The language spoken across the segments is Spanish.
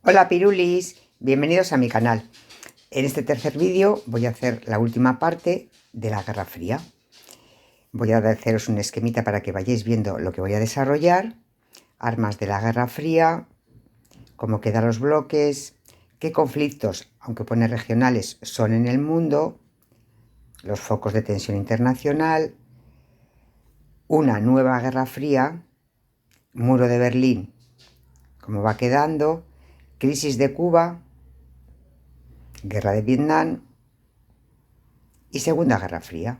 Hola Pirulis, bienvenidos a mi canal. En este tercer vídeo voy a hacer la última parte de la Guerra Fría. Voy a haceros un esquemita para que vayáis viendo lo que voy a desarrollar, armas de la Guerra Fría, cómo quedan los bloques, qué conflictos, aunque pone regionales, son en el mundo, los focos de tensión internacional, una nueva Guerra Fría, muro de Berlín, cómo va quedando, crisis de Cuba, guerra de Vietnam y Segunda Guerra Fría.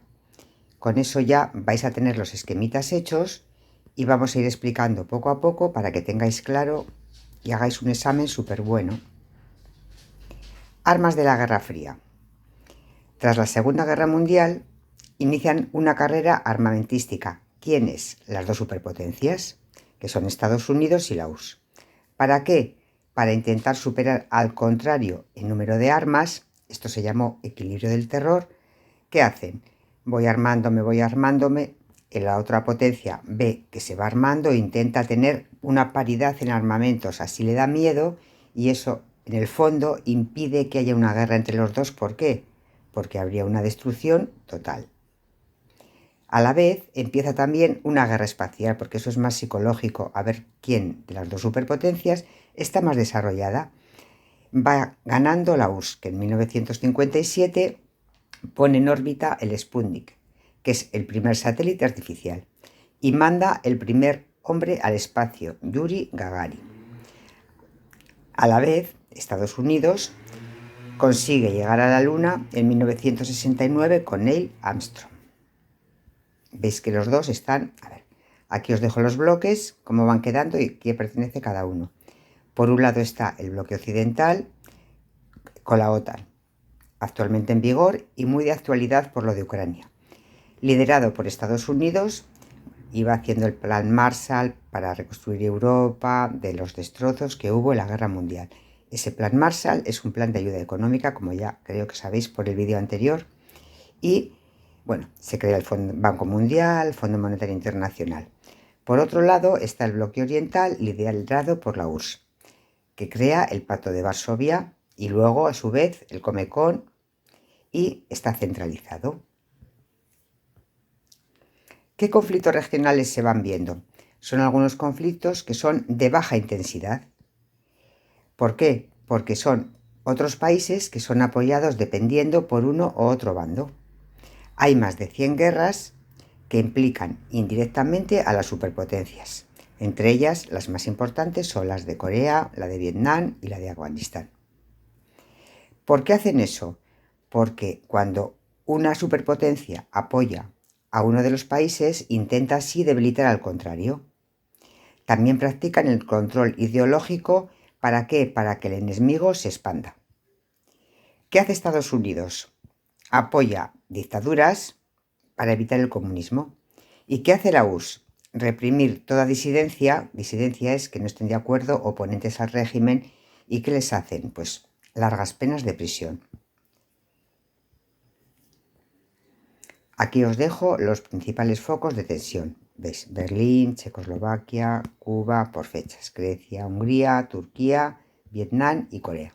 Con eso ya vais a tener los esquemitas hechos y vamos a ir explicando poco a poco para que tengáis claro y hagáis un examen súper bueno. Armas de la Guerra Fría. Tras la Segunda Guerra Mundial inician una carrera armamentística. ¿Quiénes? Las dos superpotencias, que son Estados Unidos y la URSS. ¿Para qué? Para intentar superar al contrario el número de armas. Esto se llamó equilibrio del terror. ¿Qué hacen? Voy armándome, la otra potencia ve que se va armando e intenta tener una paridad en armamentos, así le da miedo y eso en el fondo impide que haya una guerra entre los dos. ¿Por qué? Porque habría una destrucción total. A la vez empieza también una guerra espacial, porque eso es más psicológico, a ver quién de las dos superpotencias está más desarrollada. Va ganando la URSS, que en 1957 pone en órbita el Sputnik, que es el primer satélite artificial, y manda el primer hombre al espacio, Yuri Gagarin. A la vez, Estados Unidos consigue llegar a la Luna en 1969 con Neil Armstrong. Veis que los dos están... A ver, aquí os dejo los bloques, cómo van quedando y qué pertenece cada uno. Por un lado está el bloque occidental con la OTAN, actualmente en vigor y muy de actualidad por lo de Ucrania. Liderado por Estados Unidos, iba haciendo el plan Marshall para reconstruir Europa de los destrozos que hubo en la Guerra Mundial. Ese plan Marshall es un plan de ayuda económica, como ya creo que sabéis por el vídeo anterior, y bueno, se crea el Banco Mundial, el Fondo Monetario Internacional. Por otro lado está el bloque oriental, liderado por la URSS, que crea el Pacto de Varsovia y luego a su vez el Comecon, y está centralizado. ¿Qué conflictos regionales se van viendo? Son algunos conflictos que son de baja intensidad. ¿Por qué? Porque son otros países que son apoyados dependiendo por uno u otro bando. Hay más de 100 guerras que implican indirectamente a las superpotencias. Entre ellas, las más importantes son las de Corea, la de Vietnam y la de Afganistán. ¿Por qué hacen eso? Porque cuando una superpotencia apoya a uno de los países, intenta así debilitar al contrario. También practican el control ideológico. ¿Para qué? Para que el enemigo se expanda. ¿Qué hace Estados Unidos? Apoya dictaduras para evitar el comunismo. ¿Y qué hace la URSS? Reprimir toda disidencia. Disidencia es que no estén de acuerdo, oponentes al régimen. ¿Y qué les hacen? Pues largas penas de prisión. Aquí os dejo los principales focos de tensión. ¿Veis? Berlín, Checoslovaquia, Cuba, por fechas. Grecia, Hungría, Turquía, Vietnam y Corea.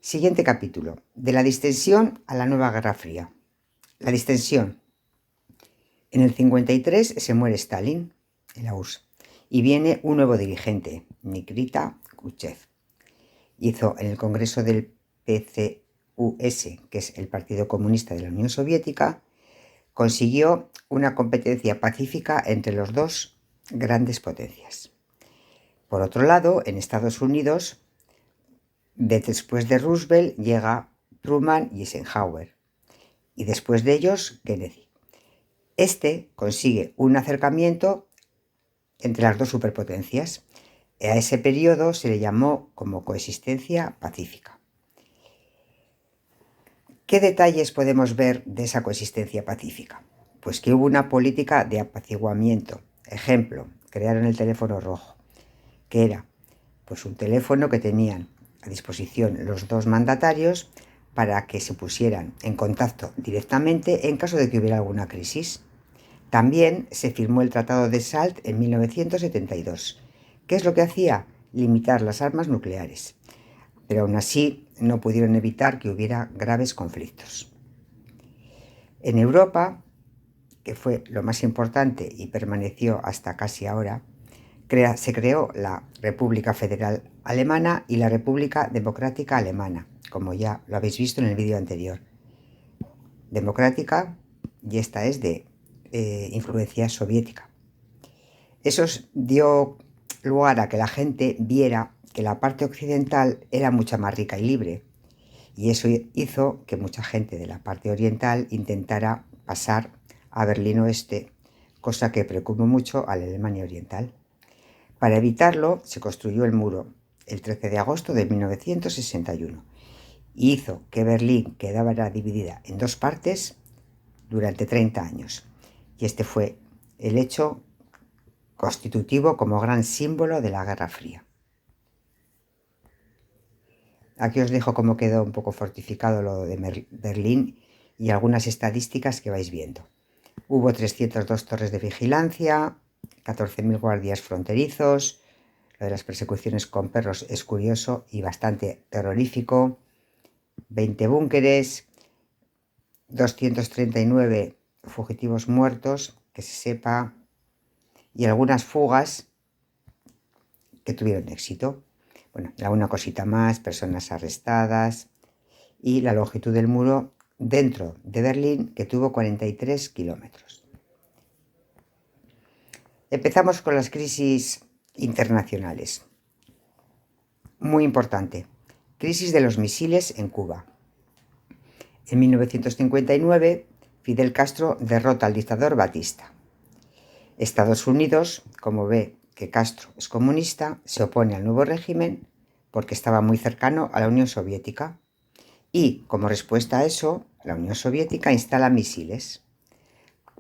Siguiente capítulo. De la distensión a la nueva Guerra Fría. La distensión. En el 53 se muere Stalin en la URSS y viene un nuevo dirigente, Nikita Khrushchev. Hizo en el Congreso del PCUS, que es el Partido Comunista de la Unión Soviética, consiguió una competencia pacífica entre los dos grandes potencias. Por otro lado, en Estados Unidos, después de Roosevelt llega Truman y Eisenhower, y después de ellos Kennedy. Este consigue un acercamiento entre las dos superpotencias. A ese periodo se le llamó como coexistencia pacífica. ¿Qué detalles podemos ver de esa coexistencia pacífica? Pues que hubo una política de apaciguamiento. Ejemplo, crearon el teléfono rojo, que era pues un teléfono que tenían a disposición los dos mandatarios para que se pusieran en contacto directamente en caso de que hubiera alguna crisis. También se firmó el Tratado de Salt en 1972, ¿Qué es lo que hacía? Limitar las armas nucleares. Pero aún así no pudieron evitar que hubiera graves conflictos. En Europa, que fue lo más importante y permaneció hasta casi ahora, se creó la República Federal Alemana y la República Democrática Alemana, como ya lo habéis visto en el vídeo anterior. Democrática, y esta es de influencia soviética. Eso dio lugar a que la gente viera que la parte occidental era mucho más rica y libre, y eso hizo que mucha gente de la parte oriental intentara pasar a Berlín Oeste, cosa que preocupó mucho a la Alemania Oriental. Para evitarlo, se construyó el muro el 13 de agosto de 1961 y hizo que Berlín quedara dividida en dos partes durante 30 años. Y este fue el hecho constitutivo como gran símbolo de la Guerra Fría. Aquí os dejo cómo quedó un poco fortificado lo de Berlín y algunas estadísticas que vais viendo. Hubo 302 torres de vigilancia, 14.000 guardias fronterizos. Lo de las persecuciones con perros es curioso y bastante terrorífico. 20 búnkeres, 239 fugitivos muertos, que se sepa, y algunas fugas que tuvieron éxito. Bueno, alguna cosita más, personas arrestadas, y la longitud del muro dentro de Berlín, que tuvo 43 kilómetros. Empezamos con las crisis internacionales. Muy importante, crisis de los misiles en Cuba. En 1959, Fidel Castro derrota al dictador Batista. Estados Unidos, como ve que Castro es comunista, se opone al nuevo régimen porque estaba muy cercano a la Unión Soviética. Y, como respuesta a eso, la Unión Soviética instala misiles,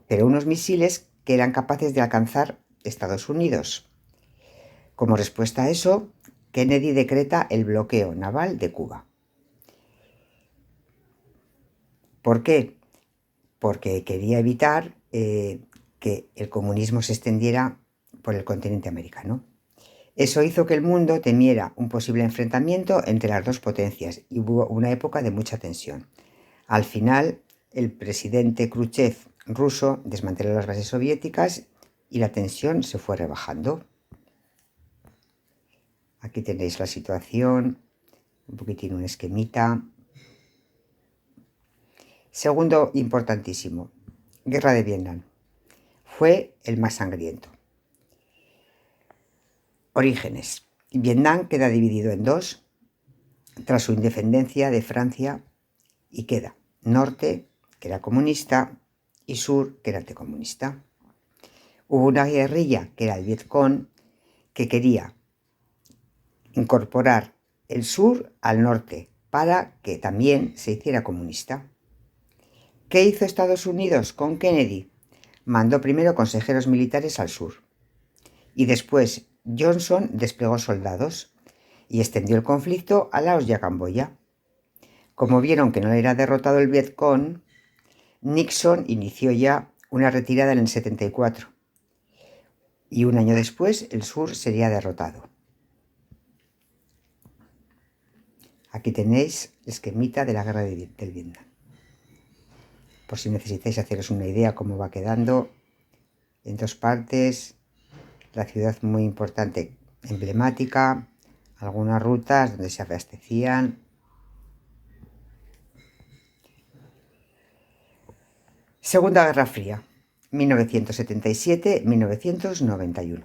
pero unos misiles que eran capaces de alcanzar Estados Unidos. Como respuesta a eso, Kennedy decreta el bloqueo naval de Cuba. ¿Por qué? Porque quería evitar que el comunismo se extendiera por el continente americano. Eso hizo que el mundo temiera un posible enfrentamiento entre las dos potencias y hubo una época de mucha tensión. Al final, el presidente Khrushchev ruso desmanteló las bases soviéticas y la tensión se fue rebajando. Aquí tenéis la situación, un poquitín un esquemita. Segundo, importantísimo, Guerra de Vietnam. Fue el más sangriento. Orígenes. Vietnam queda dividido en dos tras su independencia de Francia y queda norte, que era comunista, y sur, que era anticomunista. Hubo una guerrilla, que era el Vietcong, que quería incorporar el sur al norte para que también se hiciera comunista. ¿Qué hizo Estados Unidos con Kennedy? Mandó primero consejeros militares al sur y después Johnson desplegó soldados y extendió el conflicto a Laos y a Camboya. Como vieron que no era derrotado el Vietcong, Nixon inició ya una retirada en el 74 y un año después el sur sería derrotado. Aquí tenéis el esquemita de la guerra del Vietnam. Por si necesitáis haceros una idea cómo va quedando en dos partes, la ciudad muy importante, emblemática, algunas rutas donde se abastecían. Segunda Guerra Fría, 1977-1991.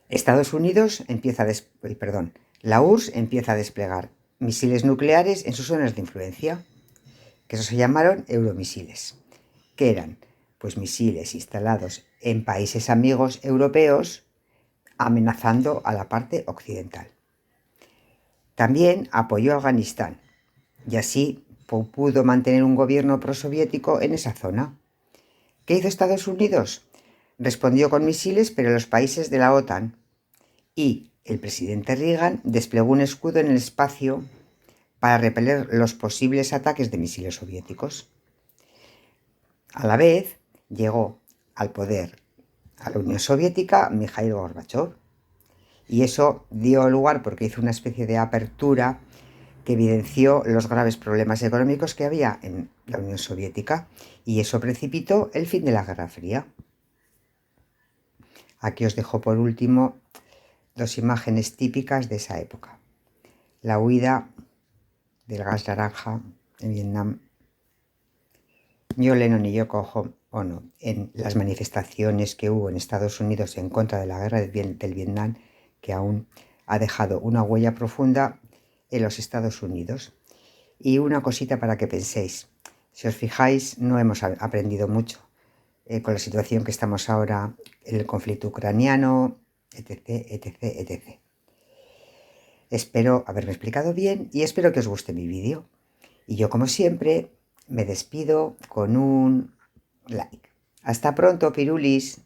Estados Unidos la URSS empieza a desplegar misiles nucleares en sus zonas de influencia, que eso se llamaron euromisiles, que eran pues misiles instalados en países amigos europeos amenazando a la parte occidental. También apoyó a Afganistán y así pudo mantener un gobierno prosoviético en esa zona. ¿Qué hizo Estados Unidos? Respondió con misiles, pero los países de la OTAN, y el presidente Reagan desplegó un escudo en el espacio para repeler los posibles ataques de misiles soviéticos. A la vez, llegó al poder a la Unión Soviética Mikhail Gorbachev, Y eso dio lugar, porque hizo una especie de apertura que evidenció los graves problemas económicos que había en la Unión Soviética, y eso precipitó el fin de la Guerra Fría. Aquí os dejo por último dos imágenes típicas de esa época. La huida del gas naranja en Vietnam. John Lennon y Yoko Ono, en las manifestaciones que hubo en Estados Unidos en contra de la guerra del Vietnam, que aún ha dejado una huella profunda en los Estados Unidos. Y una cosita para que penséis. Si os fijáis, no hemos aprendido mucho con la situación que estamos ahora en el conflicto ucraniano, etc, etc, etc. Espero haberme explicado bien y espero que os guste mi vídeo. Y yo, como siempre, me despido con un like. Hasta pronto, pirulis.